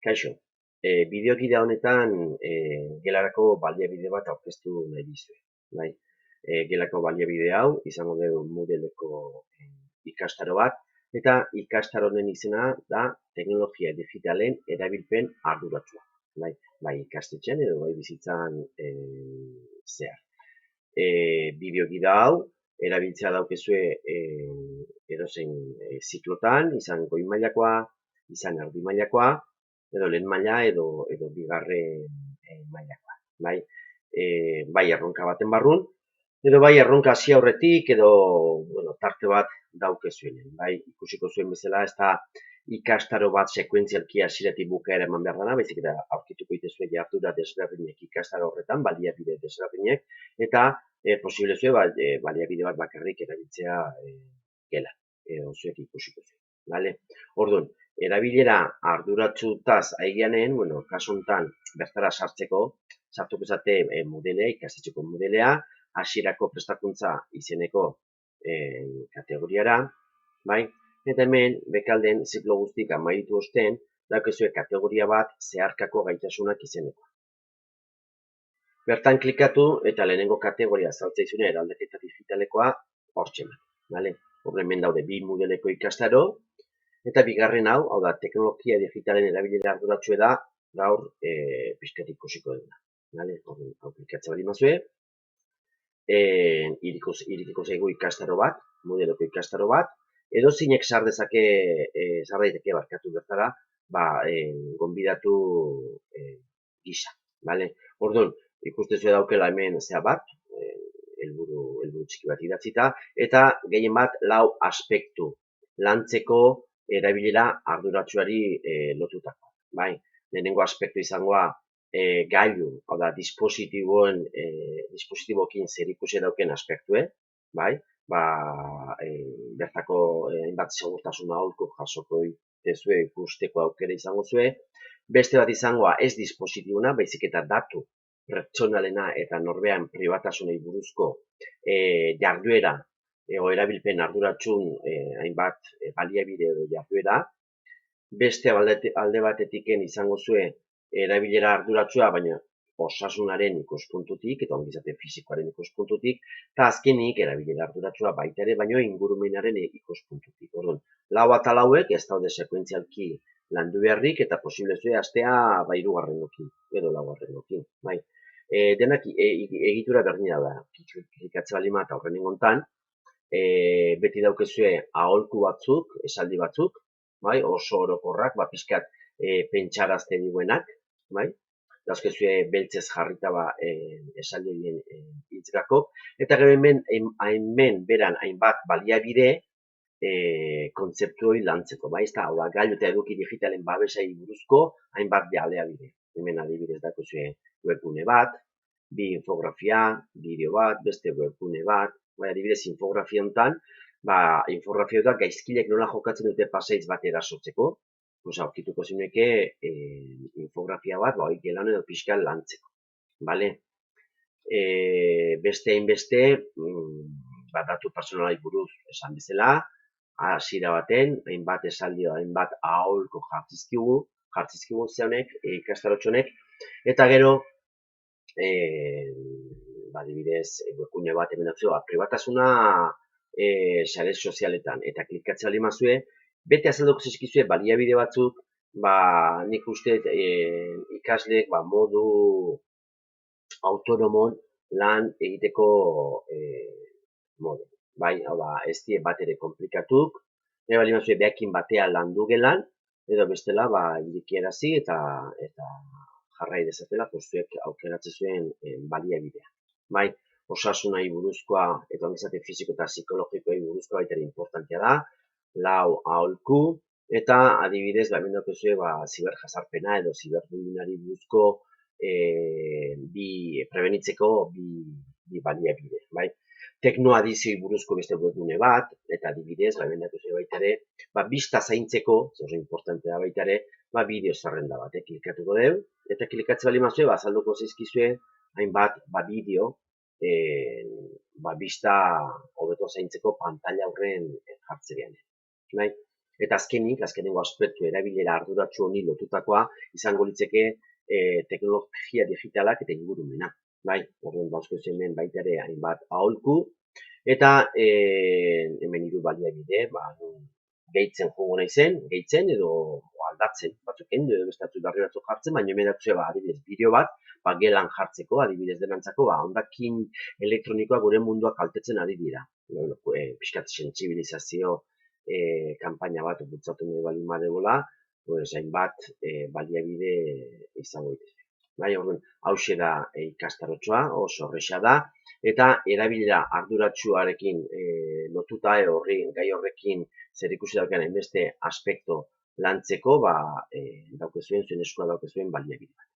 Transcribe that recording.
Kaixo, bideokidea honetan gelarako baliabide bat aurkeztu nahi dizuet. Bai? Gelako baliabide hau izango dugu Moodleko ikastaro bat, eta ikastaro honen izena da teknologia digitalen erabilpen arduratsua. Bai ikastetxean edo bai bizitzan zehar. Bideokida hau erabiltzea daukezue edozein ziklotan, izan goi mailakoa, izan erdi mailakoa, edo lehen maila edo bigarren mailakoa. Bai erronka baten barrun, edo bai erronka hasi aurretik edo tarte bat daukezuenen. Bai, ikusiko zuen bezala, ez da ikastaro bat sekuentzialki hasieratik bukaera eman behar dana, baizik eta aurkituko dituzue jarduera desberdinek ikastaro horretan, baliabide desberdinek, eta posible zuen baliabide bat bakarrik erabiltzea gela, zuek ikusiko zuen. Vale? Orduan, erabilera arduratsutaz aigianen, kasu honetan bertara sartuko zate modelea, ikastetxeko modelea, hasierako prestakuntza izeneko kategoriara, bai? Eta hemen, bekalden, ziklo guztik amaitu osten, daukezue kategoria bat zeharkako gaitasunak izeneko. Bertan klikatu eta lehenengo kategoria azaltzaizune eraldaketa digitalekoa hortxeman. Horren hemen daude bi Moodleko ikastaro, eta bigarren hau da teknologia digitalen erabilera arduratsua da gaur pixkat ikusiko dena. Hau klikatzea bali mazue, irikiko zaigu ikastaro bat, Moodleko ikastaro bat, edo zinek sar daiteke barkatu bertara, gonbidatu gisa. Orduan, ikustezue daukela hemen zea bat, helburu txiki bat idatzita, eta gehien bat 4 aspektu lantzeko erabilera arduratsuari lotutako. Lehenengo aspektu izangoa gailu, hau da, dispositiboekin zerikusia dauken aspektue, bertako hainbat segurtasun aholku jasoko dituzue ikusteko aukera izango zue. Beste bat izangoa ez dispositibuna, baizik eta datu pertsonalena eta norbean pribatasunei buruzko jarduera edo erabilpen arduratsun hainbat baliabide edo jarduera. Beste alde batetiken izango zue erabilera arduratsua, baina osasunaren ikuspuntutik eta ongizate fisikoaren ikuspuntutik, eta azkenik erabilera arduratsua baita ere, baino ingurumenaren ikuspuntutik. Orduan, 4 atal hauek ez daude sekuentzialki landu beharrik eta posible zuen hastea 3. edo 4. Denak egitura berdina da, klikatze bali bat aurrenen gontan, beti daukezue aholku batzuk, esaldi batzuk, oso orokorrak, pixkat pentsarazte diguenak, dauzkezue beltzez jarrita esaldi egin hitzgako, eta gero hemen beran hainbat baliabide kontzeptu hori lantzeko, gailu eta eduki digitalen babesai buruzko hainbat baliabide. Hemen adibidez dakozue webgune bat, bi infografia, bideo bat, beste webgune bat, adibidez infografia honetan, infografia da gaizkilek nola jokatzen dute paseitz bat erasotzeko, aurkituko zineke infografia bat, gelan edo pixkan lantzeko. Beste hainbeste, datu personalai buruz esan bezala, hasiera baten, hainbat esaldi, hainbat aholko jartzizkigu zeunek, ikastarotxonek, eta gero, adibidez, webgune bat hemen datzua, pribatasuna sare sozialetan, eta klikatzea bali mazue, bete azalduko zizkizue baliabide batzuk, nik uste ikasleek modu autonomon lan egiteko modu. Hau da, ez die bat ere komplikatuk, bali mazue behakin batea landu gelan, edo bestela irikierazi eta jarrai dezatela zuek aukeratzen zuen baliabidea. Osasunai buruzkoa eta ongizate fisiko eta psikologikoei buruzkoa baita ere importantea da, 4 aholku, eta adibidez, hemen daukezue ziberjazarpena edo ziberbullyingari buruzko prebenitzeko bi baliabide. Teknoadizioi buruzko beste webgune bat, eta adibidez, hemen daukezue baita ere, bista zaintzeko, oso importantea baita ere, bideo zerrenda bat, klikatuko dugu, eta klikatze bali mazue, azalduko zizkizue, hainbat bideo, bista hobeto zaintzeko pantalla aurren jartzean. Eta azkenengo aspektu erabilera arduratsu honi lotutakoa izango litzeke teknologia digitalak eta ingurumena. Bai, orduan dauzkazu hemen baita ere hainbat aholku eta hemen hiru baliabide, gehitzen joango naizen, gehitzen edo aldatzen, batzuk kendu edo beste berri batzuk jartzen, baina hemen dauzue adibidez bideo bat, gelan jartzeko, adibidez denantzako, hondakin elektronikoa gure mundua kaltetzen ari dira. Pixkat sentsibilizazio kanpaina bat bultzatu nahi baldin badegola, hainbat baliabide izango dituzte. Bai, orduan, hauxe da ikastarotxoa, oso horreixa da, eta erabilera arduratsuarekin lotuta gai horrekin zer ikusi daukean hainbeste aspekto lantzeko, daukezuen, zuen eskua daukezuen baliabide bat.